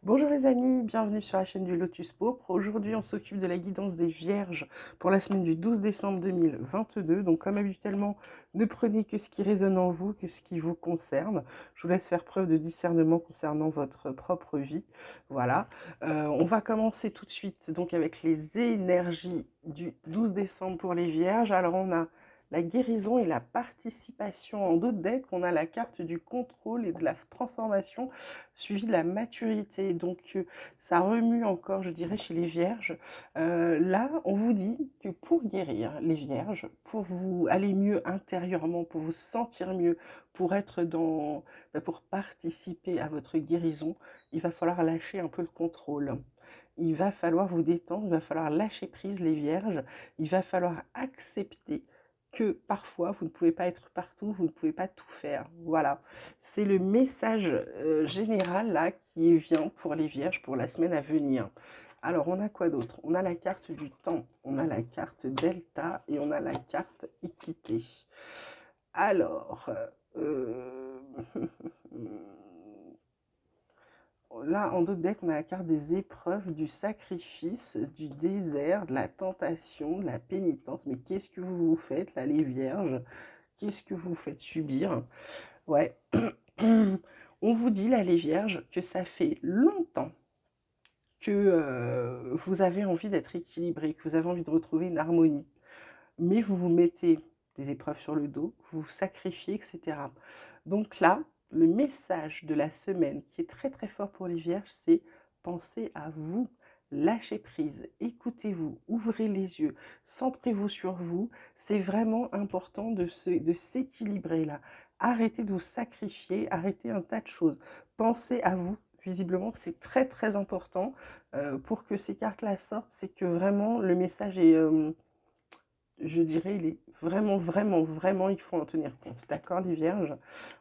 Bonjour les amis, bienvenue sur la chaîne du Lotus Pourpre. Aujourd'hui, on s'occupe de la guidance des Vierges pour la semaine du 12 décembre 2022. Donc, comme habituellement, ne prenez que ce qui résonne en vous, que ce qui vous concerne. Je vous laisse faire preuve de discernement concernant votre propre vie. Voilà. On va commencer tout de suite donc avec les énergies du 12 décembre pour les Vierges. Alors, on a la guérison et la participation. En d'autres decks, on a la carte du contrôle et de la transformation suivi de la maturité. Donc, ça remue encore, je dirais, chez les vierges. Là, on vous dit que pour guérir les vierges, pour vous aller mieux intérieurement, pour vous sentir mieux, pour être pour participer à votre guérison, il va falloir lâcher un peu le contrôle. Il va falloir vous détendre, il va falloir lâcher prise les vierges, il va falloir accepter que parfois vous ne pouvez pas être partout, vous ne pouvez pas tout faire. Voilà, c'est le message général là qui vient pour les vierges pour la semaine à venir. Alors on a quoi d'autre? On a la carte du temps, on a la carte delta et on a la carte équité. Alors, euh, là, en d'autres decks, on a la carte des épreuves, du sacrifice, du désert, de la tentation, de la pénitence. Mais qu'est-ce que vous vous faites, là, les vierges? Qu'est-ce que vous faites subir? Ouais. On vous dit, là, les vierges, que ça fait longtemps que vous avez envie d'être équilibré, que vous avez envie de retrouver une harmonie. Mais vous vous mettez des épreuves sur le dos, vous vous sacrifiez, etc. Donc là, le message de la semaine qui est très très fort pour les vierges, c'est pensez à vous, lâchez prise, écoutez-vous, ouvrez les yeux, centrez-vous sur vous. C'est vraiment important de s'équilibrer là. Arrêtez de vous sacrifier, arrêtez un tas de choses. Pensez à vous. Visiblement, c'est très très important pour que ces cartes-là sortent. C'est que vraiment le message est je dirais, il est vraiment, vraiment, vraiment, il faut en tenir compte. D'accord, les vierges?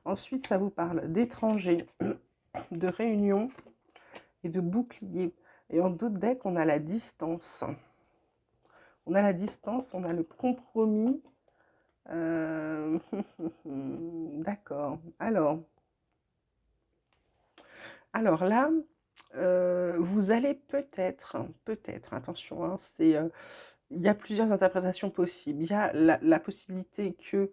Ensuite, ça vous parle d'étrangers, de réunions et de boucliers. Et en d'autres decks, on a la distance. On a la distance, on a le compromis. Euh, D'accord. Alors là, vous allez peut-être, attention, hein, il y a plusieurs interprétations possibles. Il y a la possibilité que,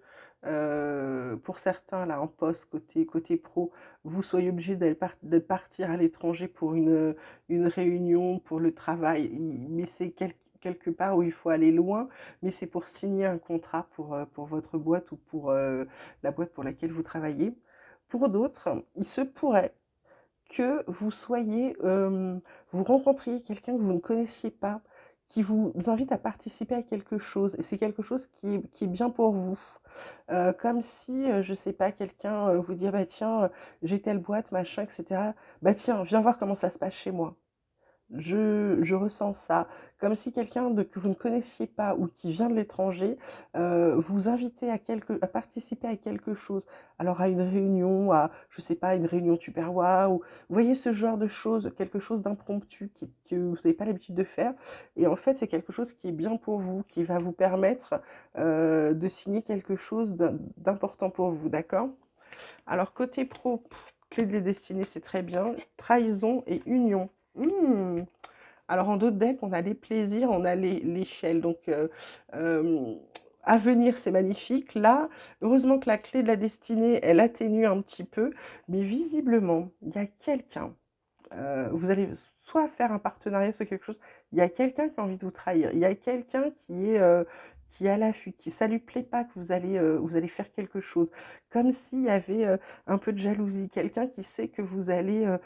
pour certains, là, en poste, côté pro, vous soyez obligé de partir à l'étranger pour une réunion, pour le travail, mais c'est quelque part où il faut aller loin, mais c'est pour signer un contrat pour votre boîte ou pour la boîte pour laquelle vous travaillez. Pour d'autres, il se pourrait que vous rencontriez quelqu'un que vous ne connaissiez pas, qui vous invite à participer à quelque chose, et c'est quelque chose qui est bien pour vous. Comme si, je sais pas, quelqu'un vous dit, ah bah tiens, j'ai telle boîte, machin, etc. Bah tiens, viens voir comment ça se passe chez moi. Je ressens ça, comme si quelqu'un que vous ne connaissiez pas ou qui vient de l'étranger vous invitait à participer à quelque chose. Alors à une réunion, à, je sais pas, une réunion Tupperware, ou vous voyez ce genre de choses, quelque chose d'impromptu que vous n'avez pas l'habitude de faire. Et en fait, c'est quelque chose qui est bien pour vous, qui va vous permettre de signer quelque chose d'important pour vous, d'accord? Alors côté pro, clé de la destinée, c'est très bien. Trahison et union. Hmm. Alors en d'autres decks, on a les plaisirs, on a l'échelle. Donc euh, à venir, c'est magnifique. Là, heureusement que la clé de la destinée, elle atténue un petit peu, mais visiblement, il y a quelqu'un. Vous allez soit faire un partenariat, soit quelque chose. Il y a quelqu'un qui a envie de vous trahir. Il y a quelqu'un qui est à l'affût, qui ça lui plaît pas que vous allez faire quelque chose. Comme s'il y avait un peu de jalousie. Quelqu'un qui sait que vous allez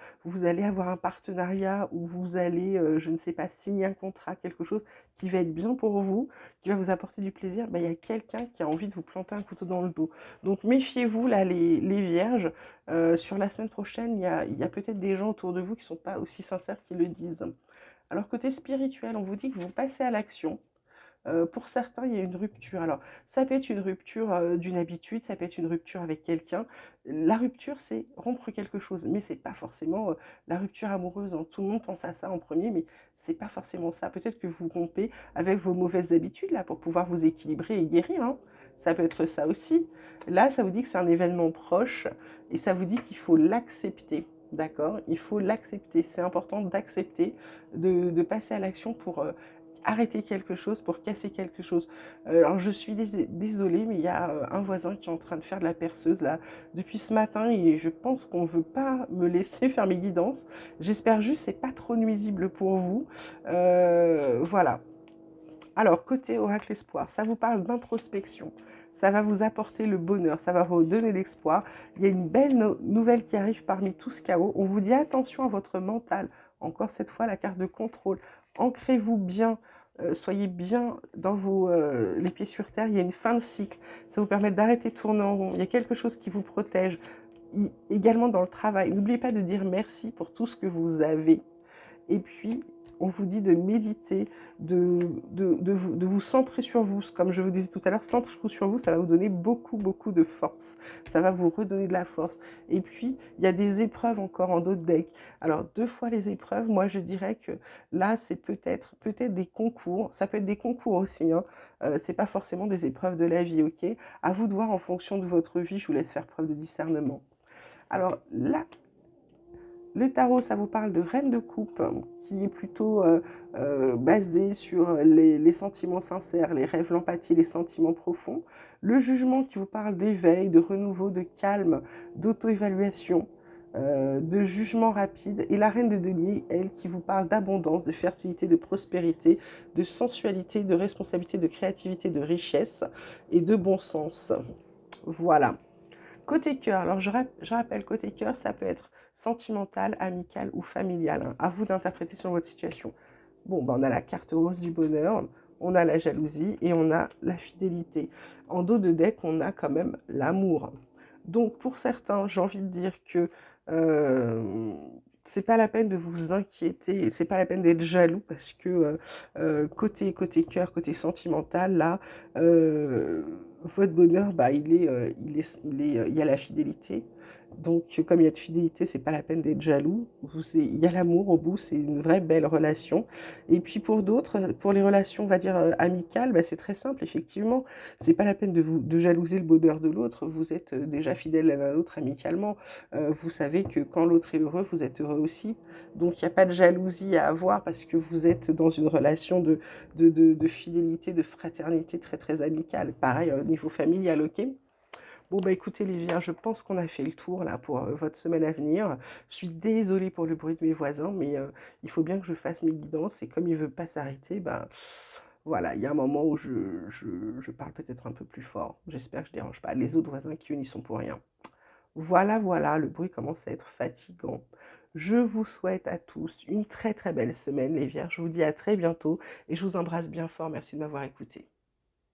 avoir un partenariat ou vous allez, je ne sais pas, signer un contrat, quelque chose qui va être bien pour vous, qui va vous apporter du plaisir. Ben, il y a quelqu'un qui a envie de vous planter un couteau dans le dos. Donc méfiez-vous là, les vierges. Sur la semaine prochaine, il y a peut-être des gens autour de vous qui ne sont pas aussi sincères qu'ils le disent. Alors côté spirituel, on vous dit que vous passez à l'action. Pour certains, il y a une rupture. Alors, ça peut être une rupture d'une habitude, ça peut être une rupture avec quelqu'un. La rupture, c'est rompre quelque chose, mais c'est pas forcément la rupture amoureuse, hein. Tout le monde pense à ça en premier, mais c'est pas forcément ça. Peut-être que vous rompez avec vos mauvaises habitudes là pour pouvoir vous équilibrer et guérir, hein. Ça peut être ça aussi. Là, ça vous dit que c'est un événement proche et ça vous dit qu'il faut l'accepter. d'accord? Il faut l'accepter. C'est important d'accepter, de passer à l'action pour arrêter quelque chose, pour casser quelque chose. Alors je suis désolée, mais il y a un voisin qui est en train de faire de la perceuse là depuis ce matin et je pense qu'on ne veut pas me laisser faire mes guidances. J'espère juste que c'est pas trop nuisible pour vous. Voilà. Alors, côté oracle espoir, ça vous parle d'introspection. Ça va vous apporter le bonheur, ça va vous donner l'espoir. Il y a une belle nouvelle qui arrive parmi tout ce chaos. On vous dit attention à votre mental. Encore cette fois, la carte de contrôle. Ancrez-vous bien, soyez bien dans les pieds sur terre. Il y a une fin de cycle. Ça vous permet d'arrêter de tourner en rond. Il y a quelque chose qui vous protège. Également dans le travail. N'oubliez pas de dire merci pour tout ce que vous avez. Et puis, on vous dit de méditer, de vous centrer sur vous. Comme je vous disais tout à l'heure, centrez-vous sur vous, ça va vous donner beaucoup, beaucoup de force. Ça va vous redonner de la force. Et puis, il y a des épreuves encore en d'autres decks. Alors, 2 fois les épreuves, moi, je dirais que là, c'est peut-être des concours. Ça peut être des concours aussi, hein. C'est pas forcément des épreuves de la vie, ok? À vous de voir en fonction de votre vie. Je vous laisse faire preuve de discernement. Alors, là, le tarot, ça vous parle de reine de coupe, qui est plutôt basé sur les sentiments sincères, les rêves, l'empathie, les sentiments profonds. Le jugement qui vous parle d'éveil, de renouveau, de calme, d'auto-évaluation, de jugement rapide. Et la reine de denier, elle, qui vous parle d'abondance, de fertilité, de prospérité, de sensualité, de responsabilité, de créativité, de richesse et de bon sens. Voilà. Côté cœur, alors je rappelle, côté cœur, ça peut être sentimental, amical ou familial, hein. À vous d'interpréter sur votre situation. Bon, ben, on a la carte rose du bonheur, on a la jalousie et on a la fidélité. En dos de deck, on a quand même l'amour. Donc pour certains, j'ai envie de dire que euh, c'est pas la peine de vous inquiéter, c'est pas la peine d'être jaloux parce que côté cœur, côté sentimental, là, votre bonheur, bah, il y a la fidélité. Donc, comme il y a de fidélité, c'est pas la peine d'être jaloux. Il y a l'amour au bout, c'est une vraie belle relation. Et puis pour d'autres, pour les relations, on va dire amicales, bah, c'est très simple, effectivement. C'est pas la peine de jalouser le bonheur de l'autre. Vous êtes déjà fidèle l'un à l'autre amicalement. Vous savez que quand l'autre est heureux, vous êtes heureux aussi. Donc, il n'y a pas de jalousie à avoir parce que vous êtes dans une relation de fidélité, de fraternité très très amicale. Pareil au niveau familial, ok? Bon, bah écoutez les Vierges, je pense qu'on a fait le tour là pour votre semaine à venir. Je suis désolée pour le bruit de mes voisins, mais il faut bien que je fasse mes guidances et comme il ne veut pas s'arrêter, bah voilà, il y a un moment où je parle peut-être un peu plus fort. J'espère que je ne dérange pas les autres voisins qui eux n'y sont pour rien. Voilà, voilà, le bruit commence à être fatigant. Je vous souhaite à tous une très très belle semaine les Vierges. Je vous dis à très bientôt et je vous embrasse bien fort. Merci de m'avoir écouté.